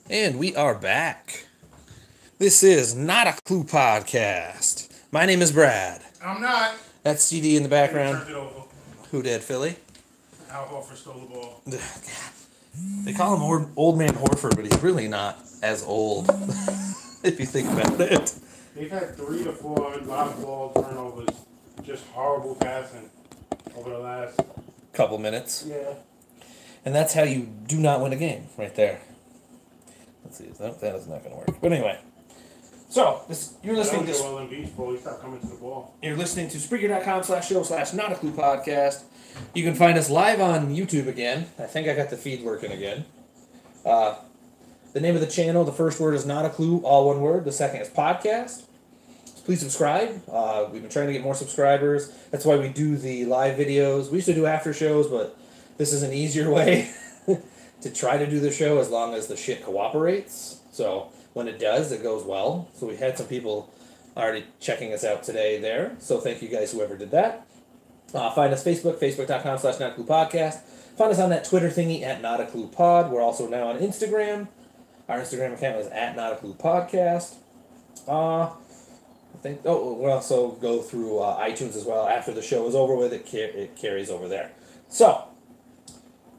And we are back. This is Not a Clue podcast. My name is Brad. I'm not. That's CD in the He background. turned it over. Who did, Philly? Al Horford stole the ball. They call him Old Man Horford, but he's really not as old, if you think about it. They've had 3 to 4 live ball turnovers. Just horrible passing over the last. Couple minutes. Yeah. And that's how you do not win a game, right there. Let's see, that is not going to work. But anyway. So, you're listening to... Joel Embiid's ball. He stopped coming to the ball. You're listening to Spreaker.com/show/Not-a-Clue-podcast. You can find us live on YouTube again. I think I got the feed working again. The name of the channel, the first word is Not a Clue, all one word. The second is podcast. Please subscribe. We've been trying to get more subscribers. That's why we do the live videos. We used to do after shows, but this is an easier way to try to do the show as long as the shit cooperates. So when it does, it goes well. So we had some people already checking us out today there. So thank you guys, whoever did that. Find us Facebook.com/NotACluePodcast. Find us on that Twitter thingy at NotACluePod. We're also now on Instagram. Our Instagram account is at NotACluePodcast. I think. Oh, we'll also go through iTunes as well. After the show is over with, it carries over there. So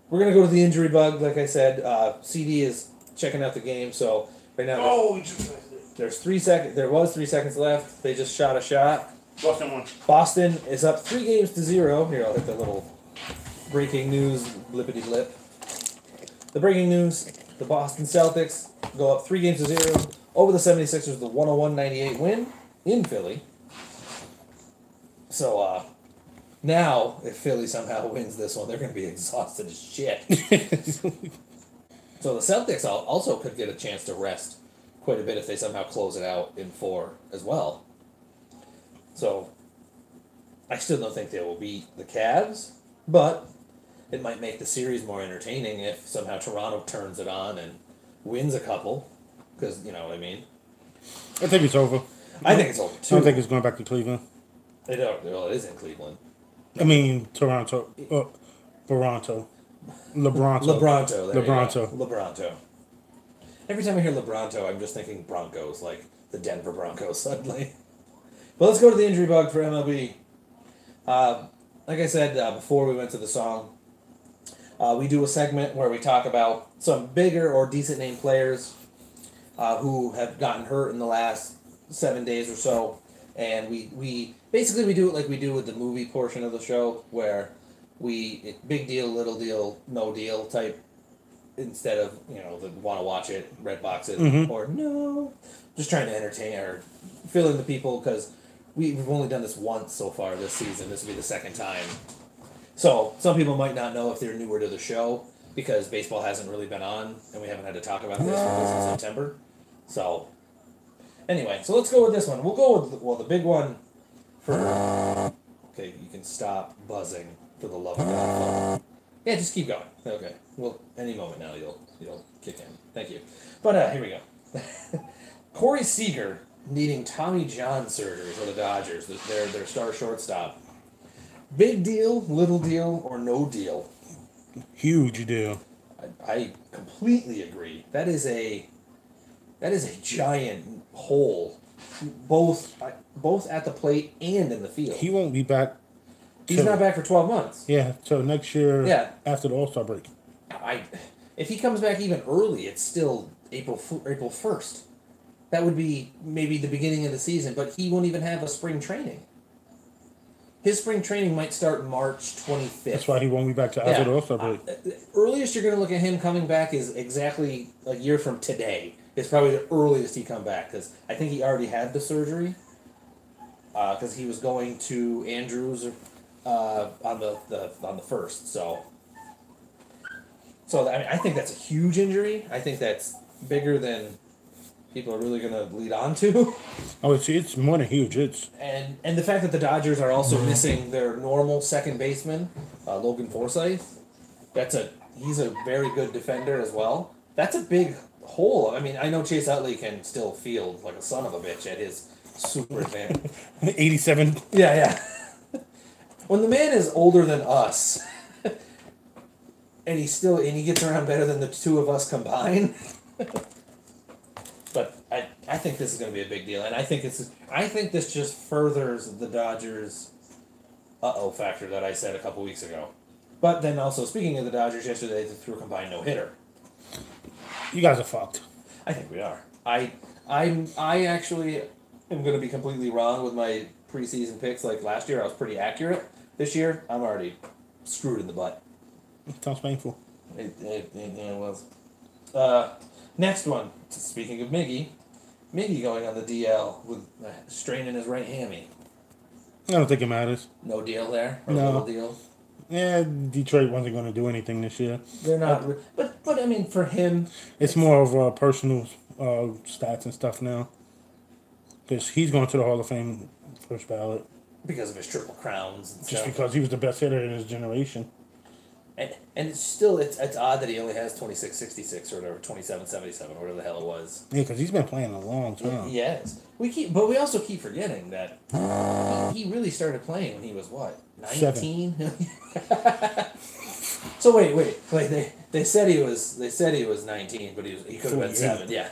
we're gonna go to the injury bug. Like I said, CD is checking out the game. So right now, Oh, he just missed it. there's 3 seconds. There was 3 seconds left. They just shot a shot. Boston won. Boston is up 3-0. Here, I'll hit the little breaking news blippity blip. The breaking news: the Boston Celtics go up 3-0 over the 76ers. The 101-98 win in Philly. So now, if Philly somehow wins this one, they're going to be exhausted as shit. So the Celtics also could get a chance to rest quite a bit if they somehow close it out in 4 as well. So I still don't think they will beat the Cavs, but it might make the series more entertaining if somehow Toronto turns it on and wins a couple, because, you know what I mean? I think it's over. I think it's over, too. I don't think it's going back to Cleveland. Well, it is in Cleveland. I mean, Toronto. Toronto. Lebronto. There Lebronto. you go. Lebronto. Every time I hear Lebronto, I'm just thinking Broncos, like the Denver Broncos suddenly. But let's go to the injury bug for MLB. Like I said before we went to the song, we do a segment where we talk about some bigger or decent name players who have gotten hurt in the last 7 days or so. And we basically do it like we do with the movie portion of the show, where big deal, little deal, no deal type, instead of, the want to watch it, red box it, or no. Just trying to entertain or fill in the people, because we've only done this once so far this season. This will be the second time. So some people might not know if they're newer to the show, because baseball hasn't really been on, and we haven't had to talk about this since September. So anyway, so let's go with this one. We'll go with, the big one for... Okay, you can stop buzzing, for the love of God. Yeah, just keep going. Okay. Well, any moment now you'll kick in. Thank you. But here we go. Corey Seager needing Tommy John surgery for the Dodgers. Their star shortstop. Big deal, little deal, or no deal? Huge deal. I completely agree. That is a giant hole, both at the plate and in the field. He won't be back. He's not back for 12 months. Yeah, so next year. Yeah. After the All-Star break. If he comes back even early, it's still April 1st. That would be maybe the beginning of the season, but he won't even have a spring training. His spring training might start March 25th. That's why he won't be back to after the All-Star break. Earliest you're going to look at him coming back is exactly a year from today. It's probably the earliest he come back, because I think he already had the surgery, because he was going to Andrews on the 1st. So I think that's a huge injury. I think that's bigger than people are really going to lead on to. Oh, it's more than huge. And the fact that the Dodgers are also missing their normal second baseman, Logan Forsythe. He's a very good defender as well. That's a big hole. I mean, I know Chase Utley can still field like a son of a bitch at his super advantage. 87. Yeah. When the man is older than us, and he gets around better than the two of us combined, But I think this is going to be a big deal, and I think this just furthers the Dodgers factor that I said a couple weeks ago. But then also, speaking of the Dodgers, yesterday they threw a combined no-hitter. You guys are fucked. I think we are. I actually am going to be completely wrong with my preseason picks. Like last year, I was pretty accurate. This year, I'm already screwed in the butt. Sounds painful. It was. Next one. Speaking of Miggy going on the DL with straining his right hammy. I don't think it matters. No deal there? Or No. little deal? Yeah, Detroit wasn't going to do anything this year. They're not. But I mean, for him... It's more of personal stats and stuff now. Because he's going to the Hall of Fame first ballot. Because of his triple crowns and Just stuff. because he was the best hitter in his generation. And it's still, it's odd that he only has 26-66 or whatever, 27-77, whatever the hell it was. Yeah, because he's been playing a long time. Yes. But we also keep forgetting that he really started playing when he was what? 19? So wait. Like they said he was 19, but he could have been 7. Yeah.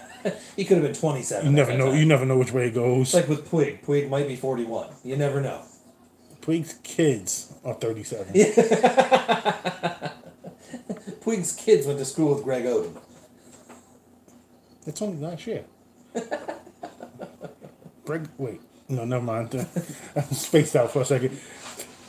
He could have been 27. You never know. You never know which way it goes. Like with Puig. Puig might be 41. You never know. Puig's kids are 37. Yeah. Puig's kids went to school with Greg Oden. It's only last year. Greg, wait. No, never mind. I spaced out for a second.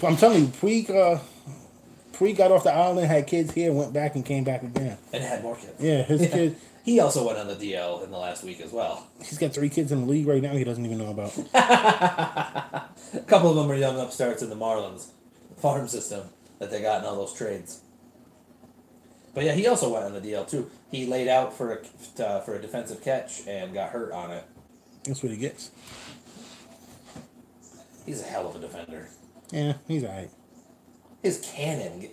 I'm telling you, Puig got off the island, had kids here, went back and came back again. And had more kids. Yeah, his kid. He also went on the DL in the last week as well. He's got 3 kids in the league right now he doesn't even know about. A couple of them are young upstarts in the Marlins farm system that they got in all those trades. But yeah, he also went on the DL too. He laid out for a defensive catch and got hurt on it. That's what he gets. He's a hell of a defender. Yeah, he's alright. His cannon.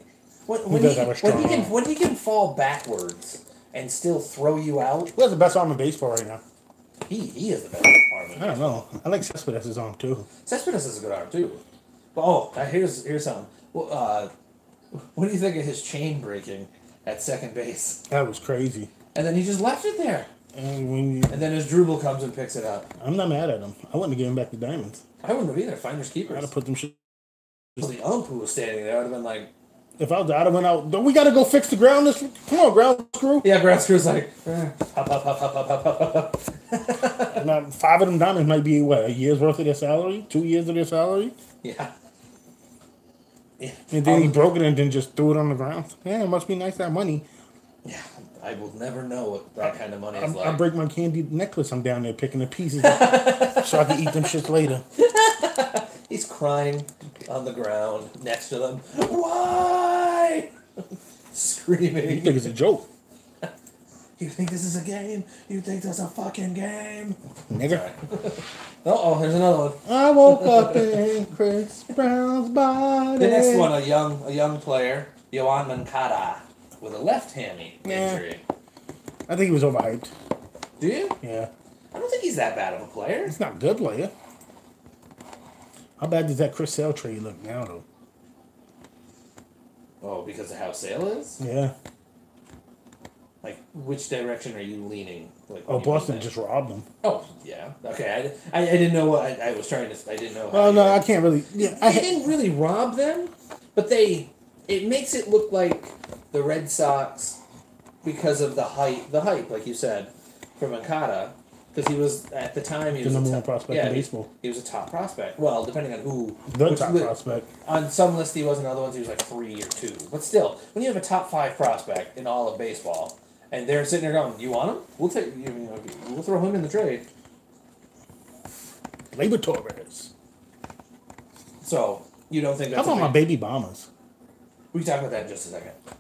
When he can fall backwards and still throw you out. Who has the best arm in baseball right now? He is the best arm. I don't know. I like Cespedes' arm too. Cespedes is a good arm too. But here's something. Well, what do you think of his chain breaking at second base? That was crazy. And then he just left it there. And then his Drupal comes and picks it up. I'm not mad at him. I wouldn't have given back the diamonds. I wouldn't have either. Finders keepers. I'd have put them shit. Well, the ump who was standing there, I would have been like... If I'd have went out, we got to go fix the ground. Come on, ground screw. Yeah, ground screw's like... Hop. And 5 of them diamonds might be, what, a year's worth of their salary? 2 years of their salary? Yeah. And then he broke it and then just threw it on the ground. Yeah, it must be nice to have money. Yeah, I will never know what that kind of money is like. I break my candy necklace. I'm down there picking the pieces so I can eat them shits later. He's crying on the ground next to them. Why? Screaming. You think it's a joke? You think this is a game? You think this is a fucking game? Nigga. There's another one. I woke up in Chris Brown's body. The next one, a young player, Yohan Moncada, with a left hammy injury. I think he was overhyped. Do you? Yeah. I don't think he's that bad of a player. He's not a good player. How bad does that Chris Sale trade look now, though? Oh, because of how Sale is? Yeah. Like, which direction are you leaning? Like, Boston just robbed them. Oh, yeah. Okay, I didn't know what I was trying to... I didn't know... Well, no, I can't really... Yeah, they didn't really rob them, but it makes it look like the Red Sox, because of the hype, like you said, for Moncada, because he was, at the time, he was the number 1 prospect in baseball. He was a top prospect. Well, depending on who... The top prospect. On some lists he was, and other ones he was like 3 or 2. But still, when you have a top 5 prospect in all of baseball, and they're sitting there going, "You want him? We'll we'll throw him in the trade." Labor Torres. So, you don't think that's... How about my baby bombers? We can talk about that in just a second. I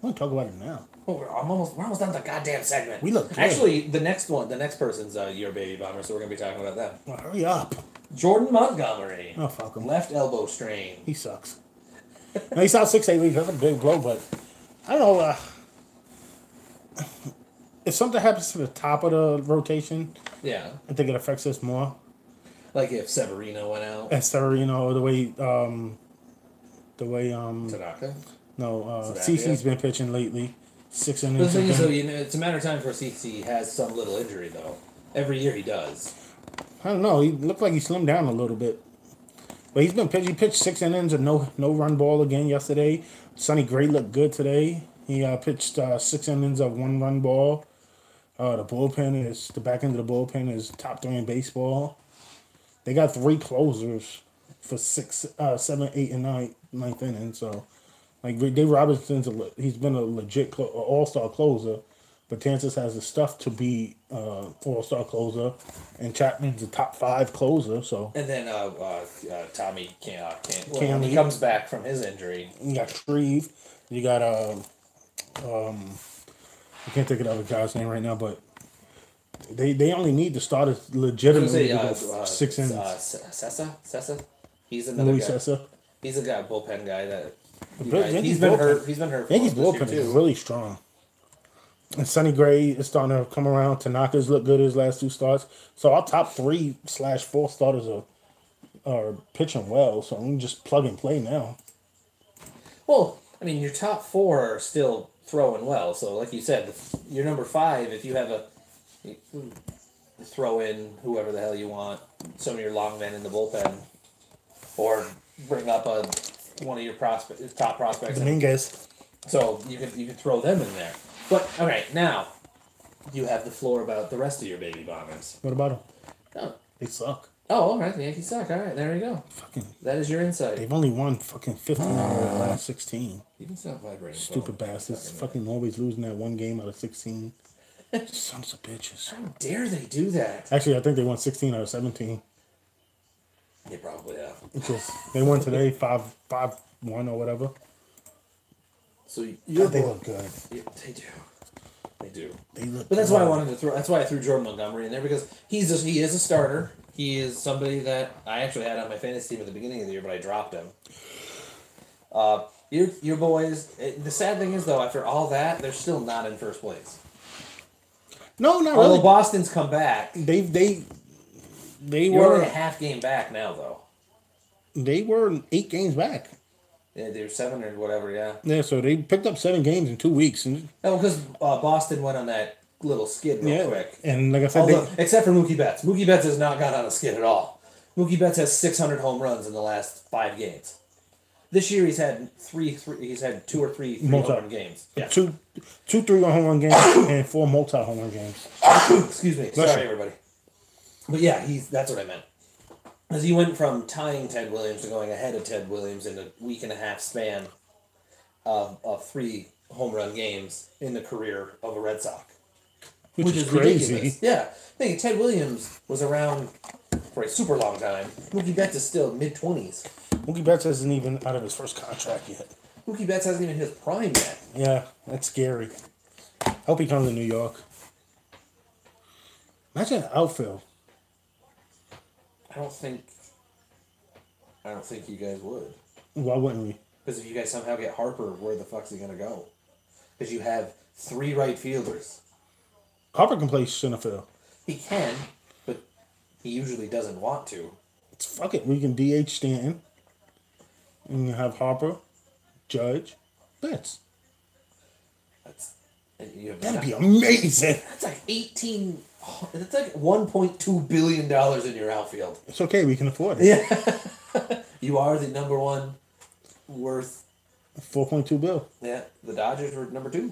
want to talk about it now. Oh, we're almost done with the goddamn segment. We look good. Actually, the next person's your baby bomber, so we're gonna be talking about them. Well, hurry up. Jordan Montgomery. Oh, fuck him. Left elbow strain. He sucks. Now, he's out 6-8 weeks. That's a big blow, but I don't know. If something happens to the top of the rotation, Yeah. I think it affects us more. Like if Severino went out. And Severino, the way Tanaka. No, Sabathia? CC's been pitching lately. 6 But innings. the thing is, though, it's a matter of time before CC has some little injury, though. Every year he does. I don't know. He looked like he slimmed down a little bit. But he's been pitched. He pitched 6 innings of no run ball again yesterday. Sonny Gray looked good today. He pitched 6 innings of 1 run ball. The back end of the bullpen is top 3 in baseball. They got 3 closers for 6, 7, 8, and 9th inning. So, like Dave Robinson's he's been a legit all-star closer. But Kansas has the stuff to be all-star closer, and Chapman's a top 5 closer. So and then Tommy can't when he comes back from his injury. You got Shreve. You got I can't think of the other guy's name right now, but they only need to start a legitimately 6 innings. Sessa. He's another Luis guy. Sessa. He's a guy bullpen guy that Yankees he's been bullpen. hurt. He's been hurt. Yankees bullpen is really strong. And Sonny Gray is starting to come around. Tanaka's looked good his last 2 starts. So our top 3/4 starters are pitching well. So we can just plug and play now. Well, I mean, your top 4 are still throwing well. So, like you said, your number 5, if you have you throw in whoever the hell you want, some of your long men in the bullpen, or bring up one of your top prospects. Dominguez. So you can throw them in there. But, all right, now, you have the floor about the rest of your baby bombers. What about them? Oh. They suck. Oh, all right, the Yankees suck. All right, there you go. That is your insight. They've only won fucking 15 out of the last 16. You can stop vibrating. Stupid bastards. Fucking always losing that 1 game out of 16. Sons of bitches. How dare they do that? Actually, I think they won 16 out of 17. They probably have. Because they won today 5-1 or whatever. So they look good. They do. They do. They look. But that's why I wanted to throw. That's why I threw Jordan Montgomery in there, because he is a starter. He is somebody that I actually had on my fantasy team at the beginning of the year, but I dropped him. Your boys. The sad thing is, though, after all that, they're still not in first place. No, not Although really. Boston's come back. They You're were only a half game back now, though. They were 8 games back. Yeah, they were 7 or whatever. Yeah. Yeah, so they picked up 7 games in 2 weeks. And No, because Boston went on that little skid real quick. And like I said, Except for Mookie Betts. Mookie Betts has not gone on a skid at all. Mookie Betts has 600 home runs in the last 5 games. This year he's had 2 or 3 home run games. Yeah. 2 3-run home run games and 4 multi-home run games. Excuse me. Sorry, everybody. But yeah, that's what I meant. Because he went from tying Ted Williams to going ahead of Ted Williams in a week and a half span of 3 home run games in the career of a Red Sox. Which is crazy. Ridiculous. Yeah. Think Ted Williams was around for a super long time. Mookie Betts is still mid-20s. Mookie Betts isn't even out of his first contract yet. Mookie Betts hasn't even hit his prime yet. Yeah, that's scary. I hope he comes to New York. Imagine an outfield. I don't think you guys would. Why wouldn't we? Because if you guys somehow get Harper, where the fuck's he going to go? Because you have 3 right fielders. Harper can play center field. He can, but he usually doesn't want to. Fuck it. We can DH Stanton. And you have Harper, Judge, Betts. That'd be amazing. That's like that's like $1.2 billion in your outfield. It's okay. We can afford it. Yeah. You are the number 1 worth. $4.2 billion. Yeah. The Dodgers were number 2.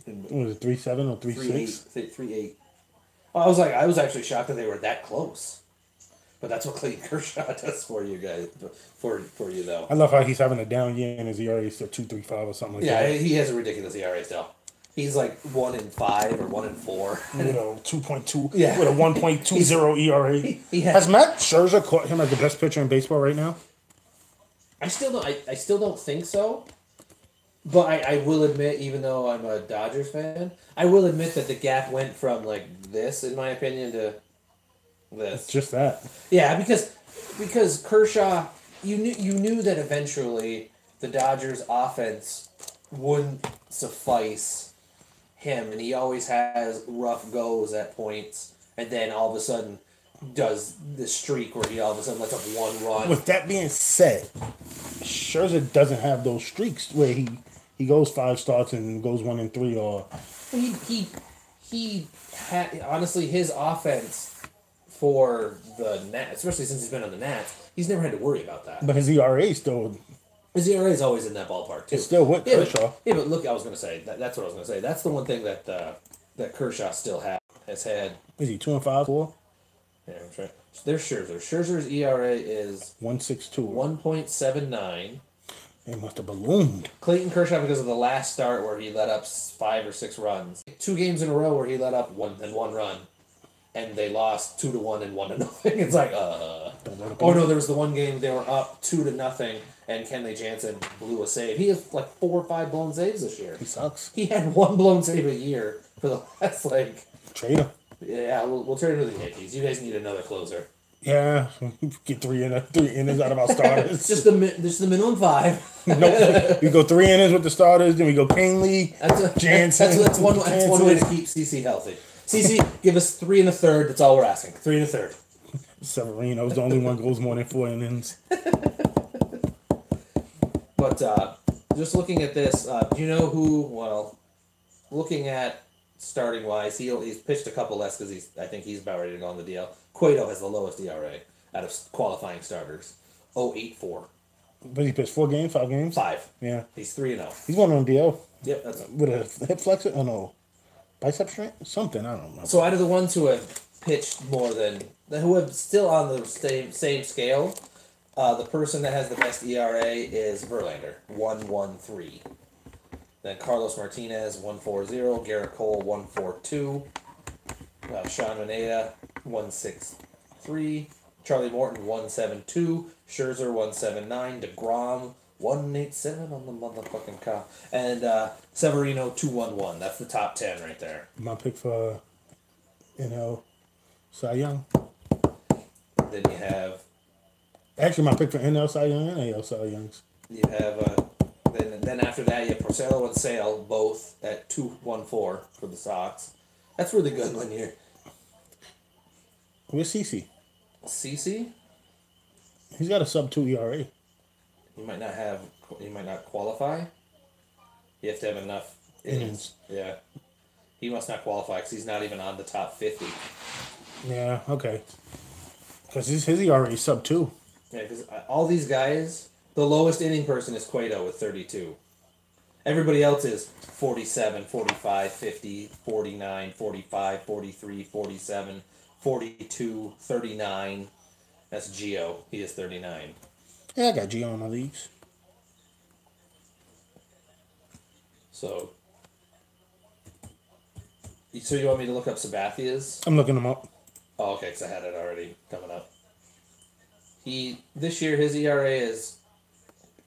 What was it, 3.7 or 3.6? 3.8. Well, I was actually shocked that they were that close. But that's what Clayton Kershaw does for you guys. For you, though. I love how he's having a down year and his ERA is still 2.35 or something like that. Yeah, he has a ridiculous ERA still. He's like 1-5 or 1-4. With a 2.2, Yeah. with a 1.20 ERA. He Has Matt Scherzer caught him as the best pitcher in baseball right now? I still don't think so. But I will admit, even though I'm a Dodgers fan, I will admit that the gap went from like this, in my opinion, to this. It's just that. Yeah, because Kershaw, you knew that eventually the Dodgers' offense wouldn't suffice him, and he always has rough goes at points, and then all of a sudden does this streak where he all of a sudden lets up 1 run. With that being said, Scherzer doesn't have those streaks where he goes 5 starts and goes 1-3 or. he had honestly his offense for the Nats, especially since he's been on the Nats, he's never had to worry about that. But his ERA still. His ERA is always in that ballpark too. It's still with Kershaw. But look, I was going to say that's what I was going to say. That's the one thing that that Kershaw still has had. Is he 2-5, 4? Yeah, I'm trying. There's Scherzer. Scherzer's ERA is 1.62. 1.79. It must have ballooned. Clayton Kershaw, because of the last start where he let up 5 or 6 runs, 2 games in a row where he let up one run, and they lost 2-1 and 1-0. It's like Oh no, there was the one game they were up 2-0, and Kenley Jansen blew a save. He has like 4 or 5 blown saves this year. He sucks. He had 1 blown save a year for the last Trade him. Yeah, we'll trade him to the Yankees. You guys need another closer. Yeah, get 3 innings out of our starters. just the minimum 5. Nope. We go 3 innings with the starters, then we go Kingley, Jansen. That's one way to keep CC healthy. CC, give us 3 1/3. That's all we're asking. 3 1/3. Severino's the only one goes more than 4 innings. But just looking at this, do you know who? Well, looking at starting wise, he's pitched a couple less because I think he's about ready to go on the DL. Cueto has the lowest ERA out of qualifying starters, 0.84. But he pitched 4 games, 5 games. 5. Yeah, He's 3-0. he's going on DL. Yep, that's With a hip flexor. Oh no, bicep strength, something I don't know. so. Out of the ones who have pitched more than who have still on the same scale, the person that has the best ERA is Verlander, 1.13. Then Carlos Martinez, 1.40. Garrett Cole, 1.42. Sean Manea, 1.63. Charlie Morton, 1.72. Scherzer, 1.79. DeGrom, 1.87 on the motherfucking cow. And Severino, 2.11. That's the top 10 right there. My pick for, Cy Young. Then you have... Actually, my pick for NL Cy Young and AL Cy Youngs. You have... Then after that, you have Porcello and Sale, both at 2.14 for the Sox. That's really good when you're... Where's CC? CC? He's got a sub-2 ERA. You might not qualify. You have to have enough innings. Yeah. He must not qualify because he's not even on the top 50. Yeah, okay. Because his ERA is sub-2. Yeah, because all these guys, the lowest inning person is Cueto with 32. Everybody else is 47, 45, 50, 49, 45, 43, 47, 42, 39. That's Gio. He is 39. Yeah, I got Gio in my leagues. So you want me to look up Sabathia's? I'm looking him up. Oh, okay, because I had it already coming up. This year his ERA is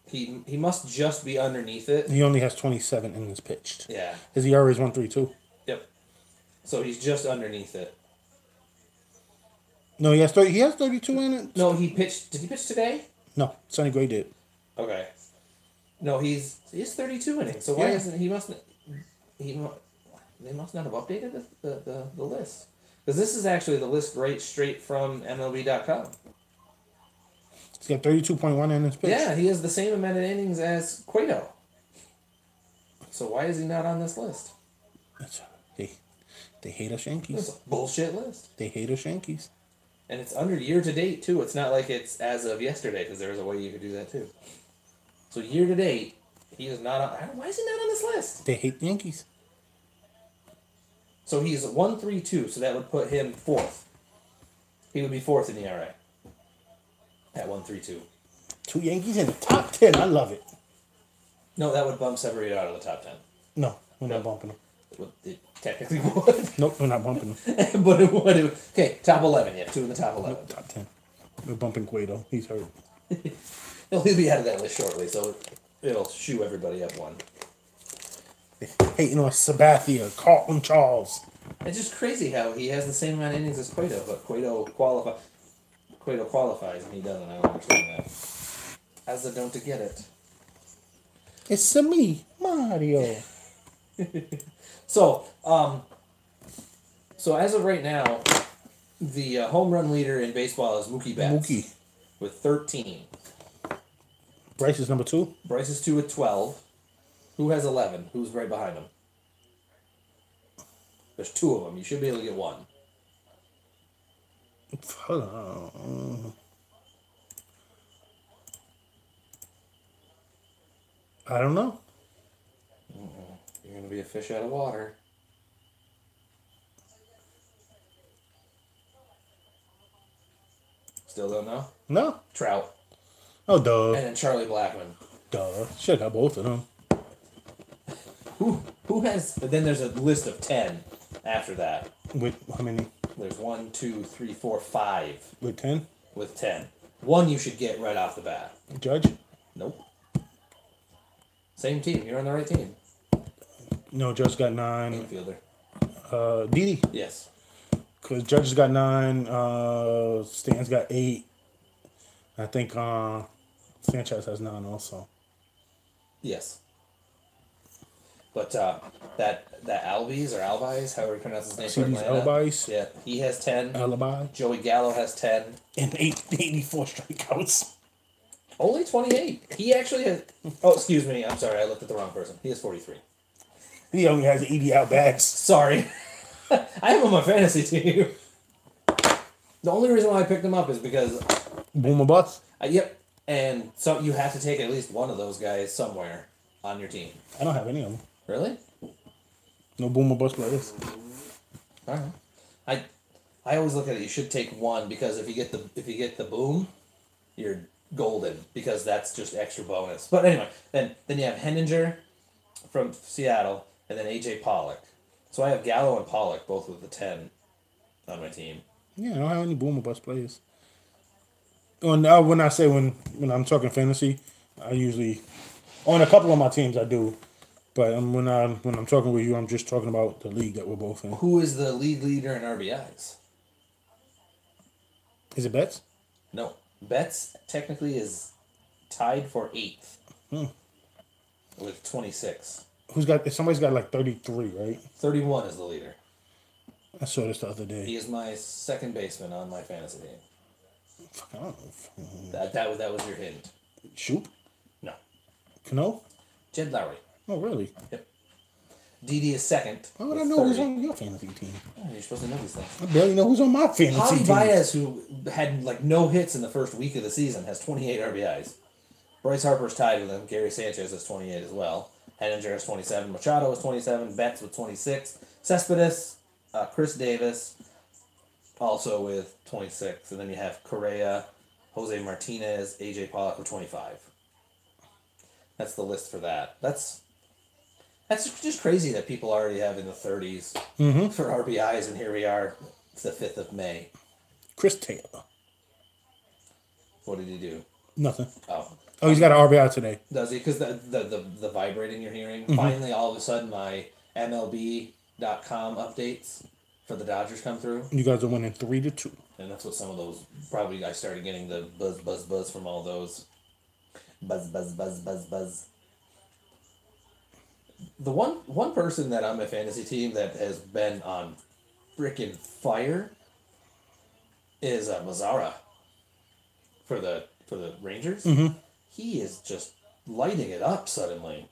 he must just be underneath it. He only has 27 innings pitched. Yeah. His ERA is 1.32. Yep. So he's just underneath it. No, he has 32 innings. No, he pitched. Did he pitch today? No, Sonny Gray did. Okay. No, he's 32 innings. So why isn't he they must not have updated the list, because this is actually the list right straight from MLB.com. He's got 32.1 innings pitched. Yeah, he has the same amount of innings as Cueto. So why is he not on this list? They hate us Yankees. It's a bullshit list. They hate us Yankees. And it's under year to date too. It's not like it's as of yesterday, because there's a way you could do that too. So year to date, he is not on. Why is he not on this list? They hate the Yankees. So he's 1.32, so that would put him 4th. He would be 4th in the ERA at 1.32. 2 Yankees in the top 10. I love it. No, that would bump Severino out of the top 10. No, we're not bumping them. It technically would. Nope, we're not bumping them. But it would. Okay, top 11. You have 2 in the top 11. Nope, top 10. We're bumping Cueto. He's hurt. He'll be out of that list shortly, so it'll shoo everybody up 1. Hating on Sabathia, Carlton Charles. It's just crazy how he has the same amount of innings as Cueto, but Cueto qualifies and he doesn't. I don't understand that. As I don't get it. It's me, Mario. So as of right now, the home run leader in baseball is Mookie Betts. Mookie. With 13. Bryce is number 2. Bryce is 2 with 12. Who has 11? Who's right behind him? There's 2 of them. You should be able to get 1. Hold on. I don't know. You're gonna be a fish out of water. Still don't know? No. Trout. Oh, duh. And then Charlie Blackmon. Duh. Should have got both of them. Who has... But then there's a list of 10 after that. With how many? There's 1, 2, 3, 4, 5. With 10? With 10. 1 you should get right off the bat. Judge? Nope. Same team. You're on the right team. No, Judge got 9. Infielder. Didi. Yes. Because Judge has got 9. Stan's got 8. I think Sanchez has 9 also. Yes. But that Albies or Albies, however you pronounce his name for Cities Atlanta. Albies. Yeah, he has 10. Alibi. Joey Gallo has 10. And 84 strikeouts. Only 28. He actually has... Oh, excuse me. I'm sorry. I looked at the wrong person. He has 43. He only has 80 out bats. Sorry. I have him on my fantasy team. The only reason why I picked him up is because... Boomer bust. Yep. And so you have to take at least one of those guys somewhere on your team. I don't have any of them. Really? No boomer bust players. All right. I always look at it. You should take one because if you get the boom, you're golden because that's just extra bonus. But anyway, then you have Henninger from Seattle and then AJ Pollock. So I have Gallo and Pollock both with the 10 on my team. Yeah, I don't have any boomer bust players. When I'm talking fantasy, I usually on a couple of my teams I do. But when I'm talking with you, I'm just talking about the league that we're both in. Who is the league leader in RBIs? Is it Betts? No. Betts technically is tied for 8th with 26. Somebody's got like 33, right? 31 is the leader. I saw this the other day. He is my second baseman on my fantasy team. I don't know. That was your hint. Shoop? No. Cano? Jed Lowry. Oh, really? Yep. Didi is second. How would I know who's on your fantasy team? Oh, you're supposed to know these things. I barely know who's on my fantasy Javi team. Baez, who had like no hits in the first week of the season, has 28 RBIs. Bryce Harper's tied with him. Gary Sanchez has 28 as well. Henninger has 27. Machado has 27. Betts with 26. Cespedes, Chris Davis, also with 26. And then you have Correa, Jose Martinez, AJ Pollock with 25. That's the list for that. That's just crazy that people already have in the 30s for RBIs, and here we are. It's the 5th of May. Chris Taylor. What did he do? Nothing. Oh, He's got an RBI today. does he? Because the vibrating you're hearing. Finally, all of a sudden, my MLB.com updates for the Dodgers come through. You guys are winning 3-2. And that's what some of those, probably I started getting the buzz from all those. Buzz. The one person that on my fantasy team that has been on freaking fire is Mazzara for the Rangers. He is just lighting it up suddenly.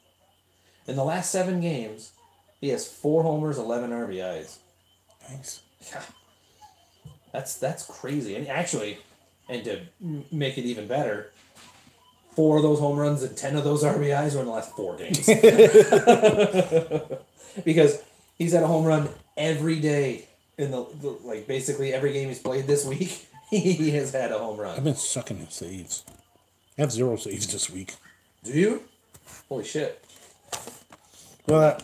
In the last 7 games, he has 4 homers, 11 RBIs. Nice. Yeah. That's crazy. And actually, and to make it even better, 4 of those home runs and 10 of those RBIs were in the last 4 games. Because he's had a home run every day in the like basically every game he's played this week. He has had a home run. I've been sucking in saves. I have 0 saves this week. Do you? Holy shit. Well,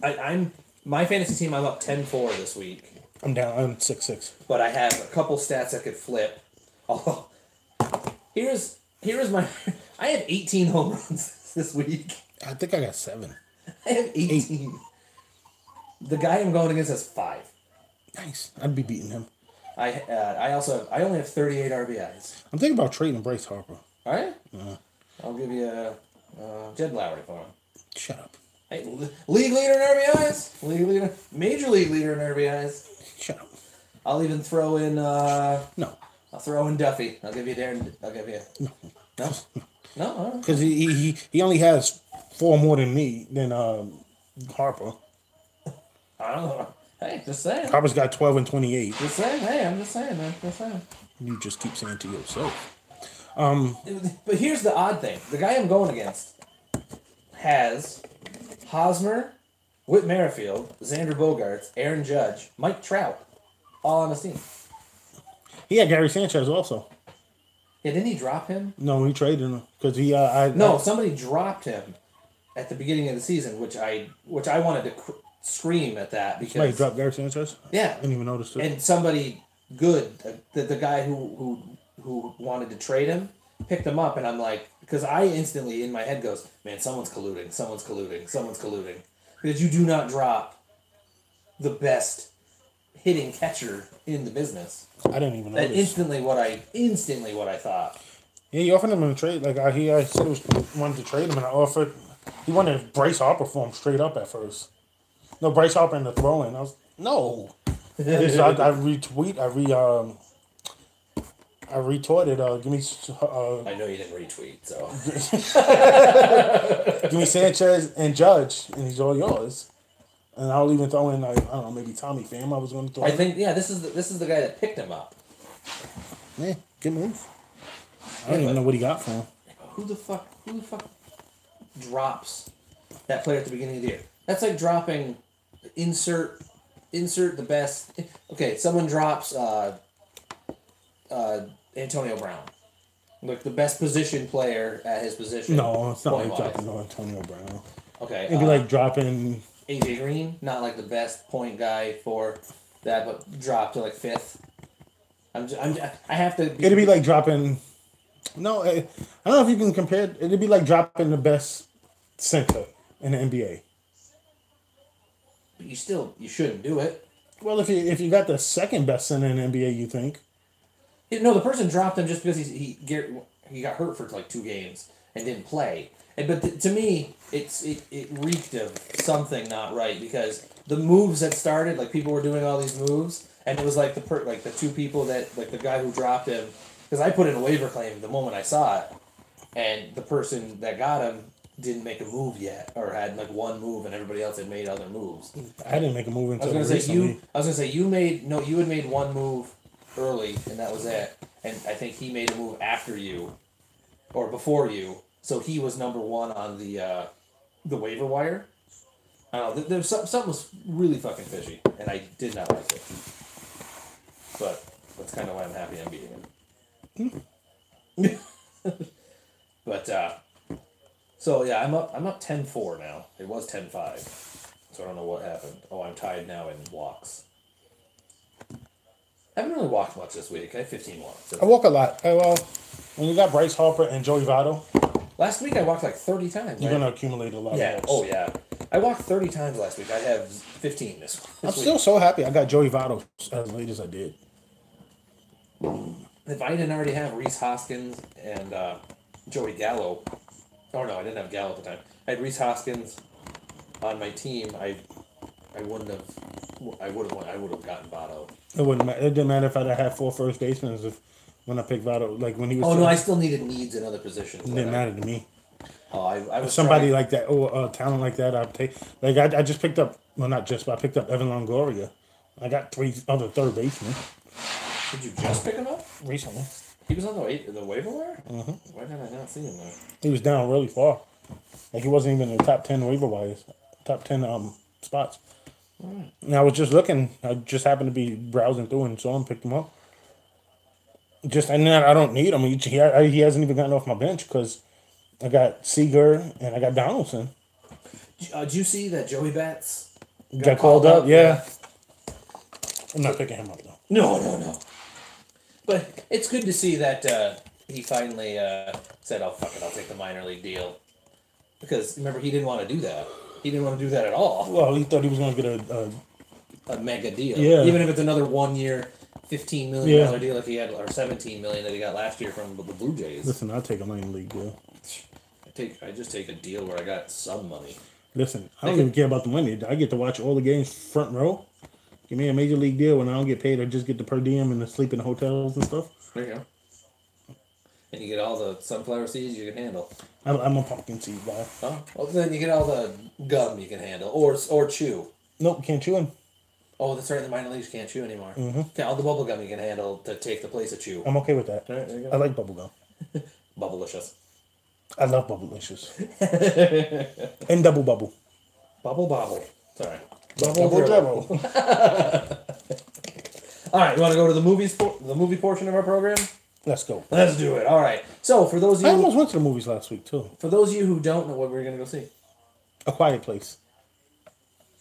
I'm my fantasy team. I'm up 10-4 this week. I'm down. I'm 6-6. But I have a couple stats I could flip. Oh, here's my. I have 18 home runs this week. I think I got 7. I have 18. The guy I'm going against has 5. Nice. I'd be beating him. I only have 38 RBIs. I'm thinking about trading Bryce Harper. All right. I'll give you a Jed Lowry for him. Shut up. Hey, league leader in RBIs. League leader, major league leader in RBIs. Shut up. I'll even throw in. No. I'll throw in Duffy. I'll give you Darren. I'll give you. No. No. Because he only has 4 more than me than Harper. I don't know. Hey, just saying. Harper's got 12 and 28. Just saying. Hey, I'm just saying, man. Just saying. You just keep saying to yourself. But here's the odd thing: the guy I'm going against has Hosmer, Whit Merrifield, Xander Bogaerts, Aaron Judge, Mike Trout, all on his team. He had Gary Sanchez also. Yeah, didn't he drop him? No, he traded him because he. Somebody dropped him at the beginning of the season, which I wanted to scream at that because Somebody dropped Gary Sanchez. Yeah, I didn't even notice it. And somebody good, the guy who wanted to trade him, picked him up, and I'm like, because I instantly in my head goes, man, someone's colluding, because you do not drop the best hitting catcher in the business. I didn't even notice. That's instantly what I thought. Yeah, he offered him a trade. Like I said, wanted to trade him, and I offered. He wanted Bryce Harper for him straight up at first. No, Bryce Harper in the throw-in. I was no. So I retorted. Give me. I know you didn't retweet, so. Give me Sanchez and Judge, and he's all yours. And I'll even throw in, like, I don't know, maybe Tommy Pham. I was going to throw. I think this is the guy that picked him up. Yeah, good move. I don't even know what he got for him. Who the fuck drops that player at the beginning of the year? That's like dropping insert the best. Okay, someone drops Antonio Brown, like the best position player at his position. No, it's not like dropping Antonio Brown. Okay, it'd be like dropping AJ Green, not like the best point guy for that, but drop to like fifth. I have to. It'd be like dropping. No, I don't know if you can compare. It'd be like dropping the best center in the NBA. But you shouldn't do it. Well, if you got the second best center in the NBA, you think? No, the person dropped him just because he got hurt for like 2 games and didn't play. But to me, it reeked of something not right because the moves that started, like people were doing all these moves, and it was like the 2 people that like the guy who dropped him, because I put in a waiver claim the moment I saw it, and the person that got him didn't make a move yet, or had like one move, and everybody else had made other moves. I didn't make a move until recently. I was gonna say you had made one move early, and that was it. And I think he made a move after you, or before you. So he was number 1 on the waiver wire. I don't know. There's something was really fucking fishy, and I did not like it. But that's kind of why I'm happy I'm beating him. But so yeah, I'm up 10-4 now. It was 10-5, so I don't know what happened. Oh, I'm tied now in walks. I haven't really walked much this week. I have 15 walks. I walk a lot. Well, when you got Bryce Harper and Joey Votto. Last week I walked like 30 times. You're going to accumulate a lot of walks. Oh, yeah. I walked 30 times last week. I have 15 this week. I'm still so happy I got Joey Votto as late as I did. If I didn't already have Rhys Hoskins and Joey Gallo. Oh, no, I didn't have Gallo at the time. I had Rhys Hoskins on my team. I would have gotten Votto. It wouldn't matter. It didn't matter if I'd had 4 first basemen when I picked Votto. Like when he was. Oh no, I still needed needs in other positions. It didn't matter to me. Oh, I was somebody like that or talent like that. I'd take. Like I just picked up. Well, not just, but I picked up Evan Longoria. I got 3 other third basemen. Did you just pick him up recently? He was on the waiver wire. Mm-hmm. Why did I not see him there? He was down really far. Like he wasn't even in the top 10 waiver wires, top 10 spots. Right. And I was just looking. I just happened to be browsing through and saw him, picked him up. And then I don't need him. He hasn't even gotten off my bench because I got Seager and I got Donaldson. Did you see that Joey Bats got called up? Yeah. I'm not picking him up though. No. But it's good to see that he finally said, "Oh fuck it, I'll take the minor league deal." Because remember, he didn't want to do that. He didn't want to do that at all. Well, he thought he was going to get a mega deal. Yeah. Even if it's another 1 year, $15 million deal like he had, or $17 million that he got last year from the Blue Jays. Listen, I'll take a minor league deal. I just take a deal where I got some money. Listen, I don't even care about the money. I get to watch all the games front row. Give me a major league deal when I don't get paid. I just get the per diem and the sleep in the hotels and stuff. There you go. And you get all the sunflower seeds you can handle. I'm a pumpkin seed guy. Oh, well then you get all the gum you can handle, or chew. Nope, can't chew him. Oh, that's right. The minor leagues can't chew anymore. Mm-hmm. Okay, all the bubble gum you can handle to take the place of chew. I'm okay with that. All right, there you I go. like bubblegum. Bubblicious. I love Bubblicious. And Double Bubble. Bubble. Sorry. Double dribble. Double. All right, you want to go to the movie portion of our program? Let's go. Let's do it. All right. So for those of I you, almost went to the movies last week, too. for those of you who don't know what we're gonna go see, A Quiet Place.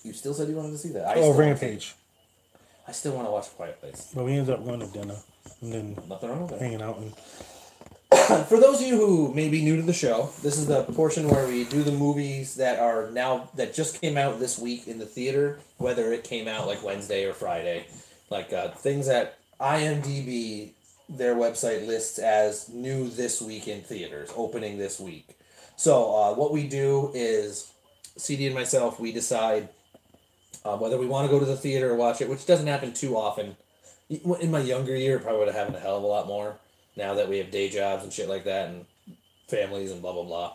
you still said you wanted to see that. Or Rampage. I still want to watch A Quiet Place. But we ended up going to dinner. And then Nothing wrong with that. hanging out. And For those of you who may be new to the show, this is the portion where we do the movies that just came out this week in the theater, whether it came out like Wednesday or Friday, like things that IMDb, their website lists as new this week in theaters, opening this week. So what we do is, CD and myself, we decide whether we want to go to the theater or watch it, which doesn't happen too often. In my younger year, it probably would have happened a hell of a lot more. Now that we have day jobs and shit like that, and families and blah blah blah.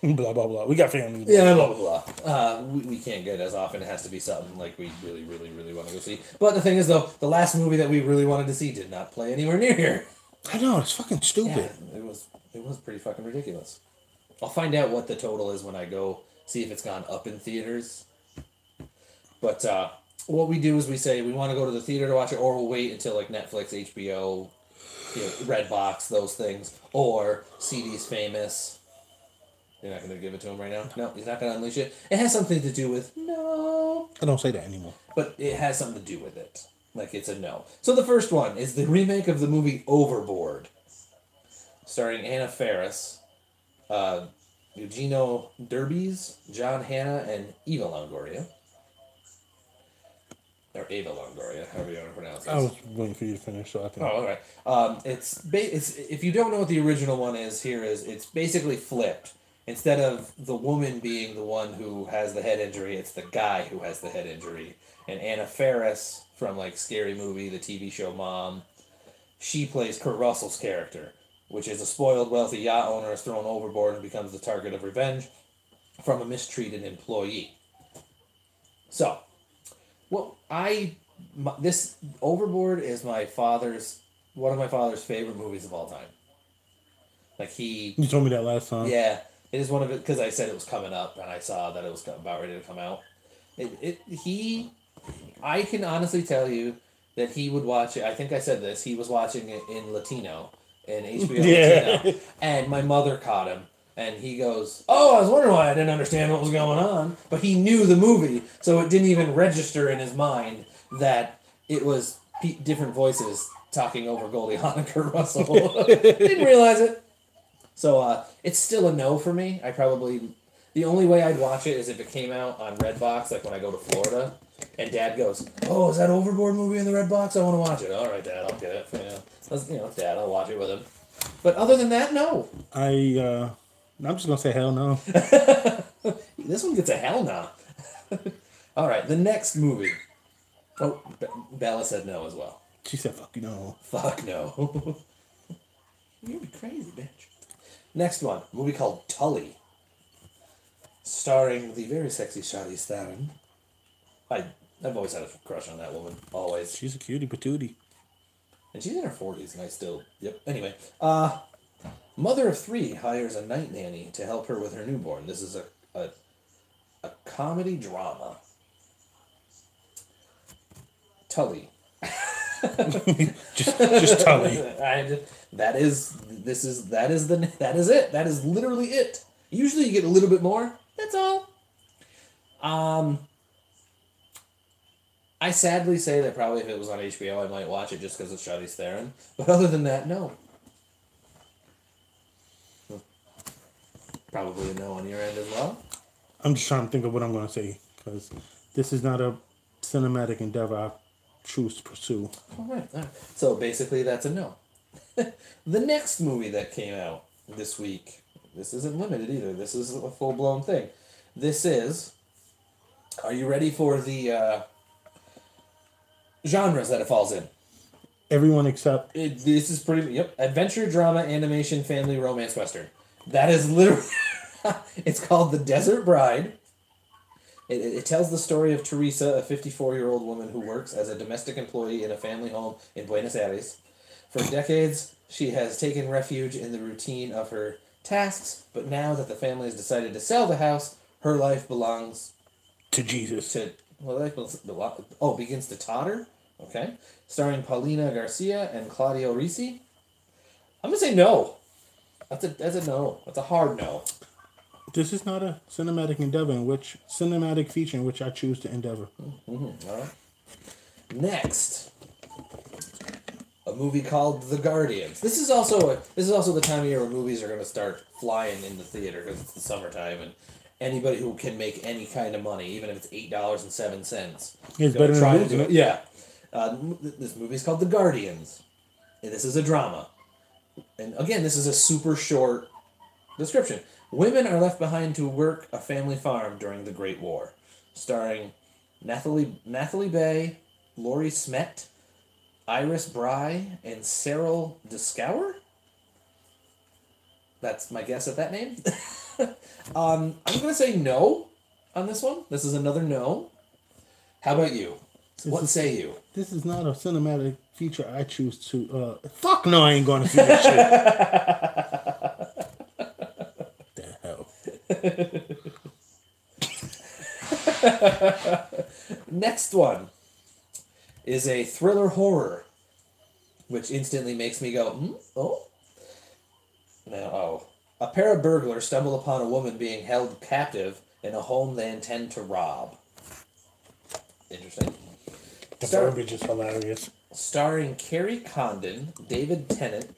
blah, blah, blah. We got family. Yeah, blah blah blah. We can't get it as often. It has to be something like we really, really, really want to go see. But the thing is, though, the last movie that we really wanted to see did not play anywhere near here. I know, it's fucking stupid. Yeah, it was pretty fucking ridiculous. I'll find out what the total is when I go see if it's gone up in theaters. But what we do is we say we want to go to the theater to watch it, or we'll wait until like Netflix, HBO, Redbox, those things, or CD's Famous. You're not going to give it to him right now? No, he's not going to unleash it. It has something to do with no. I don't say that anymore. But it has something to do with it. Like, it's a no. So the first one is the remake of the movie Overboard, starring Anna Faris, Eugenio Derbez, John Hannah, and Eva Longoria. Or Ava Longoria, however you want to pronounce it. I was waiting for you to finish, so I can... Oh, all right. It's if you don't know what the original one is, it's basically flipped. Instead of the woman being the one who has the head injury, it's the guy who has the head injury. And Anna Faris from like Scary Movie, the TV show Mom, she plays Kurt Russell's character, which is a spoiled, wealthy yacht owner is thrown overboard and becomes the target of revenge from a mistreated employee. So, this Overboard is one of my father's favorite movies of all time. Like You told me that last time. Yeah, it is one of it because I said it was coming up and I saw that it was about ready to come out. I can honestly tell you that he would watch it. I think I said this. He was watching it in Latino, in HBO Latino, and my mother caught him. And he goes, "Oh, I was wondering why I didn't understand what was going on." But he knew the movie, so it didn't even register in his mind that it was different voices talking over Goldie Hawn and Kurt Russell. Didn't realize it. So it's still a no for me. The only way I'd watch it is if it came out on Redbox, like when I go to Florida, and Dad goes, "Oh, is that Overboard movie in the Redbox? I want to watch it." All right, Dad, I'll get it. Dad, I'll watch it with him. But other than that, no. I'm just going to say hell no. This one gets a hell no. All right, the next movie. Oh, Bella said no as well. She said, fuck you no. Fuck no. You're crazy, bitch. Next one, a movie called Tully. Starring the very sexy Charlize Theron. I've always had a crush on that woman. Always. She's a cutie patootie. And she's in her 40s, and I still... Yep. Anyway. Mother of three hires a night nanny to help her with her newborn. This is a comedy drama. Tully. just Tully. That is it. That is literally it. Usually you get a little bit more. That's all. I sadly say that probably if it was on HBO, I might watch it just because it's Charlize Theron. But other than that, no. Probably a no on your end as well. I'm just trying to think of what I'm going to say, because this is not a cinematic endeavor I choose to pursue. All right. So basically, that's a no. The next movie that came out this week, this isn't limited either. This is a full-blown thing. This is... Are you ready for the genres that it falls in? Everyone except... This is pretty... Yep. Adventure, drama, animation, family, romance, western. That is literally... It's called The Desert Bride. It tells the story of Teresa, a 54-year-old woman who works as a domestic employee in a family home in Buenos Aires. For decades, she has taken refuge in the routine of her tasks, but now that the family has decided to sell the house, her life belongs To Jesus. begins to totter. Okay, starring Paulina Garcia and Claudio Risi. I'm gonna say no. That's a no. That's a hard no. This is not a cinematic feature in which I choose to endeavor. All right. Next, a movie called The Guardians. This is also the time of year where movies are going to start flying in the theater because it's the summertime, and anybody who can make any kind of money, even if it's $8.07, It's better than losing it. Yeah. This movie is called The Guardians, and this is a drama. And again, this is a super short description. Women are left behind to work a family farm during the Great War, starring Nathalie Bay, Laurie Smet, Iris Bry, and Cyril Descour. That's my guess at that name. I'm gonna say no on this one. This is another no. How about you? What say you? This is not a cinematic feature I choose to. Fuck no, I ain't going to see that shit. The hell. Next one is a thriller horror, which instantly makes me go, oh. A pair of burglars stumble upon a woman being held captive in a home they intend to rob. Interesting. The verbiage is hilarious. Starring Carrie Condon, David Tennant,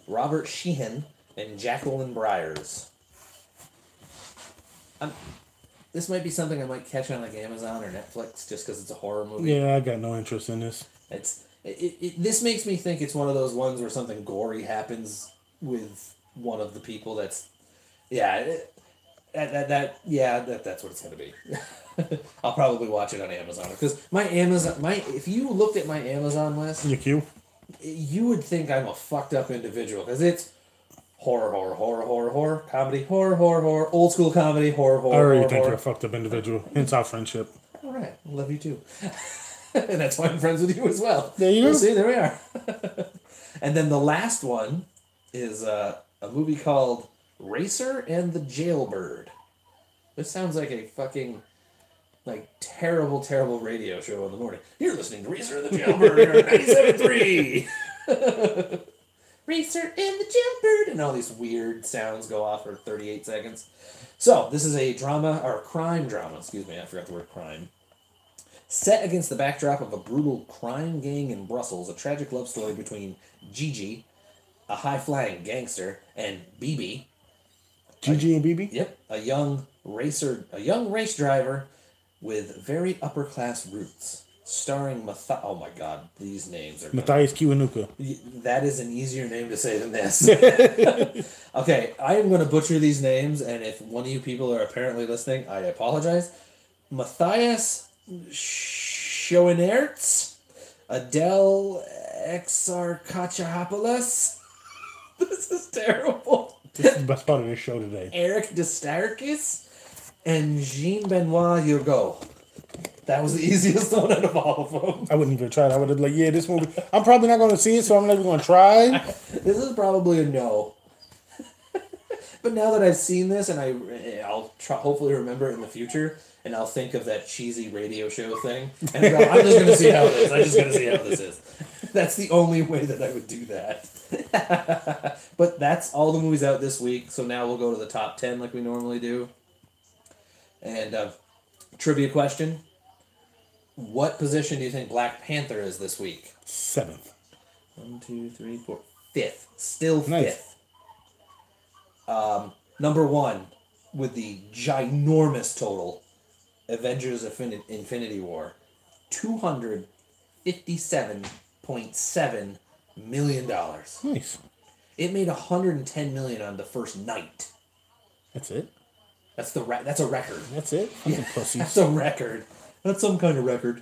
Robert Sheehan, and Jacqueline Byers. This might be something I might catch on like Amazon or Netflix just because it's a horror movie. Yeah, I got no interest in this. This makes me think it's one of those ones where something gory happens with one of the people that's... that's what it's going to be. I'll probably watch it on Amazon because if you looked at my Amazon list, Your queue? You would think I'm a fucked up individual because it's horror, comedy, horror, old school comedy, horror. I already think you're a fucked up individual. Hence our friendship. All right, love you too, and that's why I'm friends with you as well. There you go. See, there we are. And then the last one is a movie called Racer and the Jailbird. This sounds like a fucking terrible radio show in the morning. You're listening to Racer and the Jailbird here on 97.3. Racer and the Jailbird, and all these weird sounds go off for 38 seconds. So this is a crime drama. Excuse me, I forgot the word crime. Set against the backdrop of a brutal crime gang in Brussels, a tragic love story between Gigi, a high-flying gangster, and Bibi. Gigi and Bibi? Yep, a young race driver with very upper-class roots. Starring oh my god, these names are... Matthias Kiwanuka. That is an easier name to say than this. Okay, I am going to butcher these names, and if one of you people are apparently listening, I apologize. Matthias Schoenertz, Adele Exarchopoulos. This is terrible. This is the best part of this show today. Eric Destarkis and Jean-Benoit Hugo. That was the easiest one out of all of them. I wouldn't even try it. I would have this movie. I'm probably not going to see it, so I'm not even going to try. This is probably a no. But now that I've seen this, and I'll hopefully remember it in the future, and I'll think of that cheesy radio show thing, and go, I'm just going to see how it is. I'm just going to see how this is. That's the only way that I would do that. But that's all the movies out this week, so now we'll go to the top 10 like we normally do. And trivia question. What position do you think Black Panther is this week? 7th. 1, 2, 3, 4. 5th. Still 5th. Nice. Number 1 with the ginormous total. Avengers Infinity War. $257.7 million. Nice. It made $110 million on the first night. That's it? That's a record. That's it? Yeah, pussies. that's a record. That's some kind of record.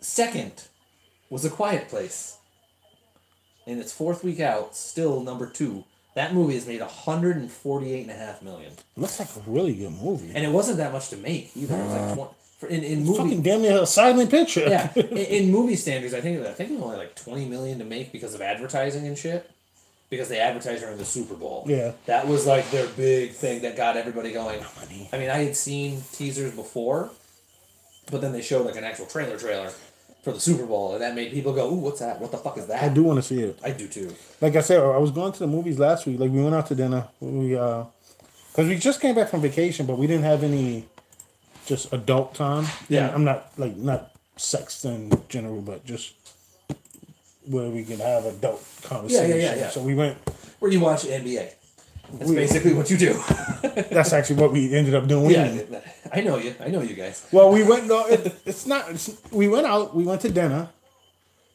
Second was A Quiet Place. In its 4th week out, still number 2 That movie has made $148.5 million. Looks like a really good movie. And it wasn't that much to make either. It was like 20, in movie. Fucking damn near a silent picture. Yeah, in movie standards, I think it was only like $20 million to make because of advertising and shit. Because they advertised during the Super Bowl. Yeah. That was like their big thing that got everybody going. I mean, I had seen teasers before, but then they showed like an actual trailer for the Super Bowl, and that made people go, "Ooh, what's that? What the fuck is that?" I do want to see it. I do too. Like I said, I was going to the movies last week. Like we went out to dinner. Because we just came back from vacation, but we didn't have any just adult time. Yeah. And I'm not sex in general, but just where we can have adult conversation. Yeah. So we went. Where you watch NBA. That's basically what you do. That's actually what we ended up doing. Yeah, I know you. I know you guys. Well, we went. No, it's not. We went out. We went to dinner.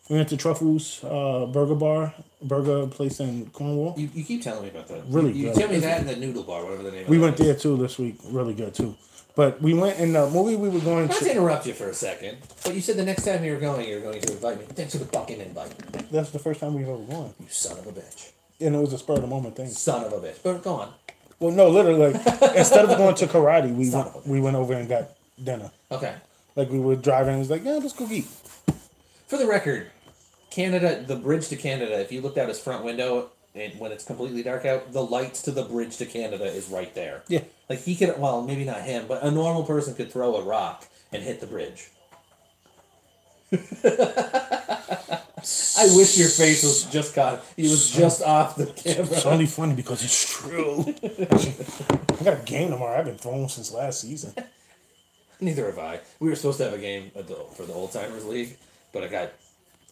We went to Truffles burger place in Cornwall. You keep telling me about that. Really you good. tell me that and the noodle bar, whatever the name. We of went that there is. too this week. Really good too. But we went in the movie we were going Not to to. interrupt you for a second, but you said the next time you were going to invite me. Thanks for the fucking invite. That's the first time we've ever gone, You son of a bitch. and it was a spur of the moment thing. Son of a bitch. But go on. Well, no, literally, like instead of going to karate, Son of a we went over and got dinner. Okay. Like we were driving, and it was like, yeah, let's go eat. For the record, Canada, the bridge to Canada, if you looked out his front window and when it's completely dark out, the lights to the bridge to Canada is right there. Yeah. Like he could, well, maybe not him, but a normal person could throw a rock and hit the bridge. I wish your face was just caught. He was just off the camera. It's only funny because it's true. I got a game tomorrow. I've been throwing since last season. Neither have I. We were supposed to have a game for the Old Timers League, but it got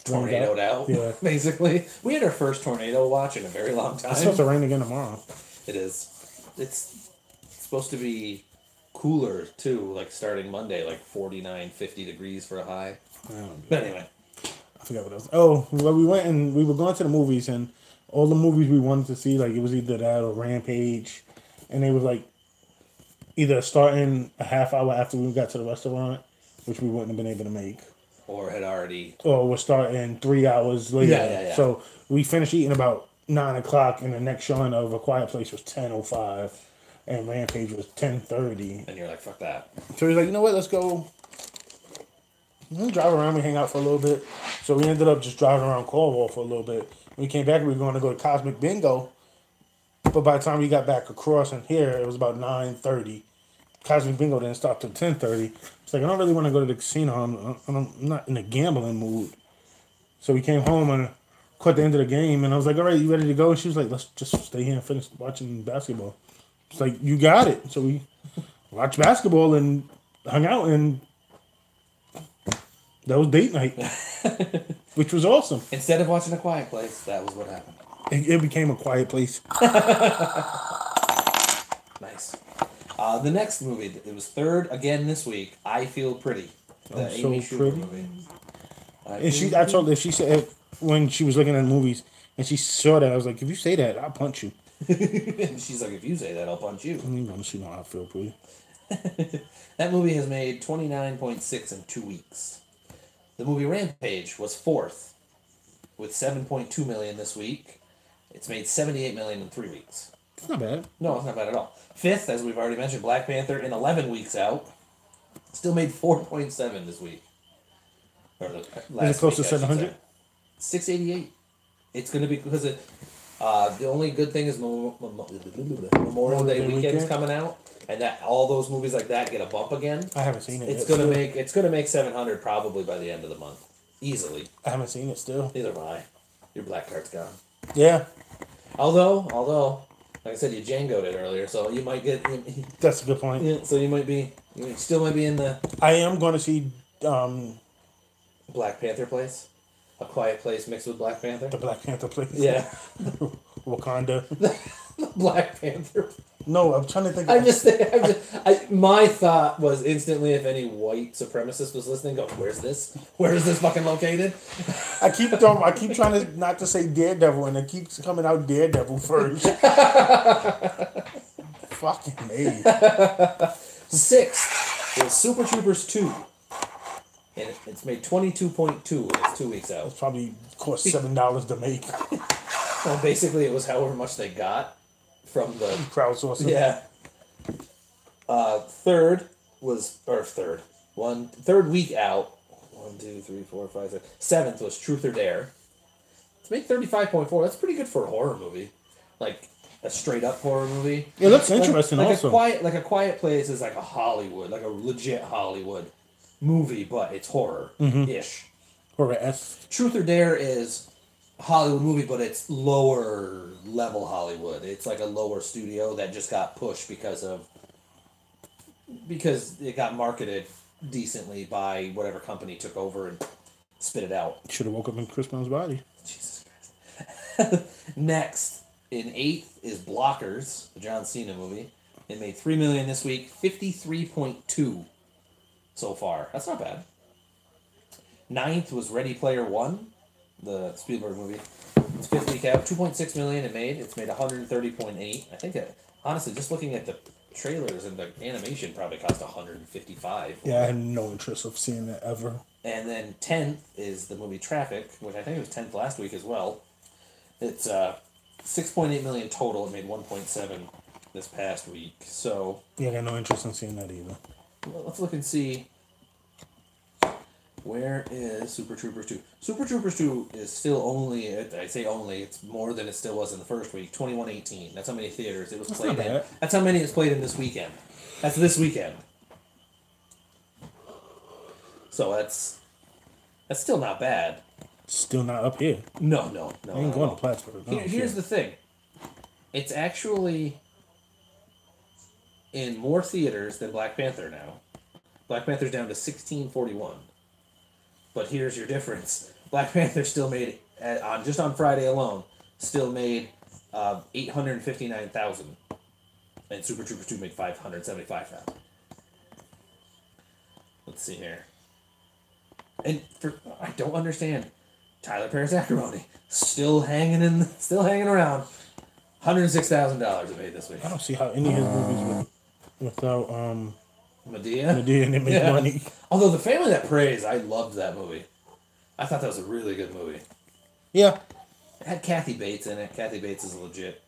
Drowned tornadoed out? out. Yeah. Basically, we had our first tornado watch in a very long time. It's supposed to rain again tomorrow. It is. It's supposed to be cooler too, like starting Monday, like 49, 50 degrees for a high. But anyway. I forgot what else. Oh, well, we went and we were going to the movies, and all the movies we wanted to see, like it was either that or Rampage, and they was like either starting a half hour after we got to the restaurant, which we wouldn't have been able to make, Or had already. or we're starting 3 hours later. Yeah. So we finished eating about 9:00, and the next showing of A Quiet Place was 10:05, and Rampage was 10:30. And you're like, fuck that. So he's like, you know what? Let's go. We'll drive around. We hang out for a little bit. So we ended up just driving around Cornwall for a little bit. When we came back, we were going to go to Cosmic Bingo. But by the time we got back across and here, it was about 9:30. Cosmic Bingo didn't start till 10:30. It's like, I don't really want to go to the casino. I'm not in a gambling mood. So we came home and caught the end of the game. And I was like, all right, you ready to go? And she was like, let's just stay here and finish watching basketball. It's like, you got it. So we watched basketball and hung out, and that was date night, which was awesome. Instead of watching A Quiet Place, that was what happened. It became A Quiet Place. Nice. The next movie, it was third again this week, I Feel Pretty. The I'm Amy so Schumer pretty. movie. And I told her, she said when she was looking at movies and she saw that, I was like, if you say that, I'll punch you. And she's like, if you say that, I'll punch you. I'm gonna see how I feel pretty. That movie has made 29.6 in 2 weeks. The movie Rampage was fourth with 7.2 million this week. It's made 78 million in 3 weeks. It's not bad. No, it's not bad at all. Fifth, as we've already mentioned, Black Panther in 11 weeks out. Still made 4.7 this week. Or the last close to week, I should 700? say. 688. It's going to be because the only good thing is Memorial Day weekend's coming out, and that all those movies like that get a bump again. I haven't seen it. It's yet. gonna make 700 probably by the end of the month, easily. I haven't seen it still. Neither have I. Your black card's gone. Yeah, Although, like I said, you Django'd it earlier, so you might get. that's a good point. Yeah, so you still might be in the I am going to see Black Panther place, A Quiet Place mixed with Black Panther. the Black Panther place. Yeah, Wakanda. Black Panther. No, I'm trying to think. My thought was instantly, if any white supremacist was listening, go, "Where's this? Where is this fucking located?" I keep trying to not to say Daredevil, and it keeps coming out Daredevil first. Fucking A. Sixth is Super Troopers 2. And it's made 22.2 and it's 2 weeks out. It's probably cost $7 to make. Well, basically, it was however much they got from the Crowdsourcing. yeah. Third week out. 1, 2, 3, 4, 5, 6. Seventh was Truth or Dare. To make 35.4, that's pretty good for a horror movie, like a straight up horror movie. It looks interesting. Like also, a Quiet Place is like a Hollywood, like a legit Hollywood movie, but it's horror ish. horror-esque. Truth or Dare is a Hollywood movie, but it's lower level Hollywood. It's like a lower studio that just got pushed because it got marketed decently by whatever company took over and spit it out. Should have woke up in Chris Brown's body. Jesus Christ. Next, in 8th is Blockers, the John Cena movie. It made $3 million this week, 53.2 so far. That's not bad. 9th was Ready Player One, the Spielberg movie. It's 5th week out, 2.6 million it made. It's made 130.8. I think that, honestly, just looking at the trailers and the animation probably cost 155. Yeah, I had no interest of seeing that ever. And then 10th is the movie Traffic, which I think was 10th last week as well. It's 6.8 million total. It made 1.7 this past week. So Yeah, I got no interest in seeing that either. well, let's look and see. Where is Super Troopers 2? Super Troopers 2 is still only, I say only, it's more than it still was in the first week, 2118. That's how many theaters it was played in. bad. That's how many it's played in this weekend. That's this weekend. So that's still not bad. Still not up here. No. I ain't going to Plattsburgh. Here's the thing. It's actually in more theaters than Black Panther now. Black Panther's down to 1641. But here's your difference. Black Panther still made, just on Friday alone, still made 859,000. And Super Troopers 2 made 575,000. Let's see here. And I don't understand. Tyler Perry's Acrimony still hanging around. $106,000 it made this week. I don't see how any of his movies without Medea and it make money. Although The Family That Prays, I loved that movie. I thought that was a really good movie. Yeah. It had Kathy Bates in it. Kathy Bates is a legit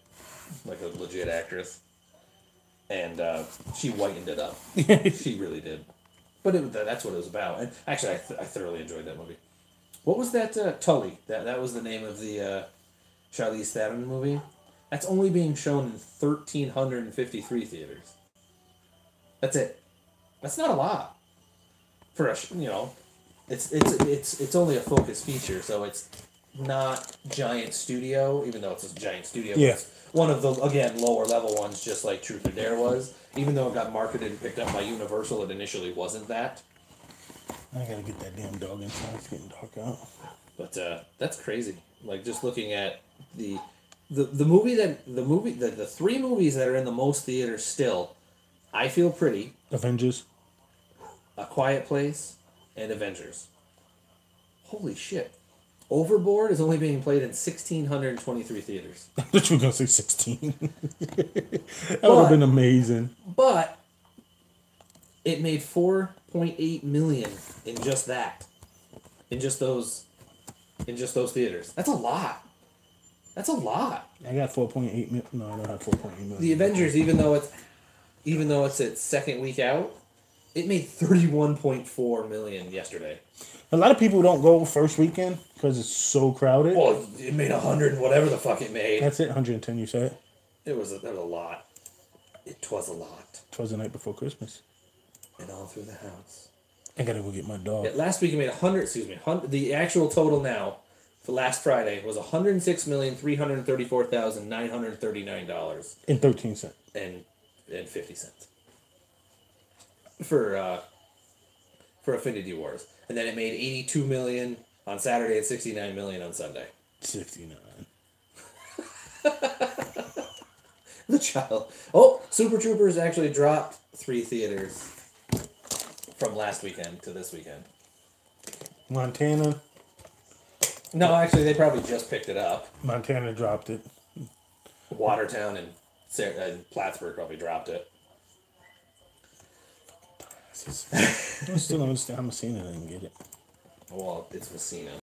actress. And she whitened it up. She really did. But that's what it was about. And actually, I thoroughly enjoyed that movie. What was that? Tully. That was the name of the Charlize Theron movie. That's only being shown in 1,353 theaters. That's it. That's not a lot. For a it's only a focus feature, so it's not giant studio, even though it's a giant studio. Yeah. It's one of the, again, lower level ones, just like Truth or Dare was. Even though it got marketed and picked up by Universal, it initially wasn't that. I gotta get that damn dog inside. It's getting dark out. But that's crazy. Like, just looking at the three movies that are in the most theaters still, I Feel Pretty, Avengers. A Quiet Place, and Avengers. Holy shit. Overboard is only being played in 1,623 theaters. I thought you were gonna say 16. That would have been amazing. But it made 4.8 million in just that. In just those theaters. That's a lot. That's a lot. I got 4.8 million. No, I don't have 4.8 million. The Avengers, even though it's its second week out, it made 31.4 million yesterday. A lot of people don't go first weekend because it's so crowded. Well, it made 100 and whatever the fuck it made. That's it, 110 you said? That was a lot. It was a lot. It was the night before Christmas. And all through the house. I gotta go get my dog. Yeah, last week it made 100, the actual total now for last Friday was $106,334,939. In 13 cents. And 50 cents. For Affinity Wars. And then it made 82 million on Saturday and 69 million on Sunday. 69. The child. Oh, Super Troopers actually dropped 3 theaters from last weekend to this weekend. Montana. No, actually, they probably just picked it up. Montana dropped it. Watertown and Plattsburgh probably dropped it. I still don't understand how Messina didn't get it. Well, it's Messina.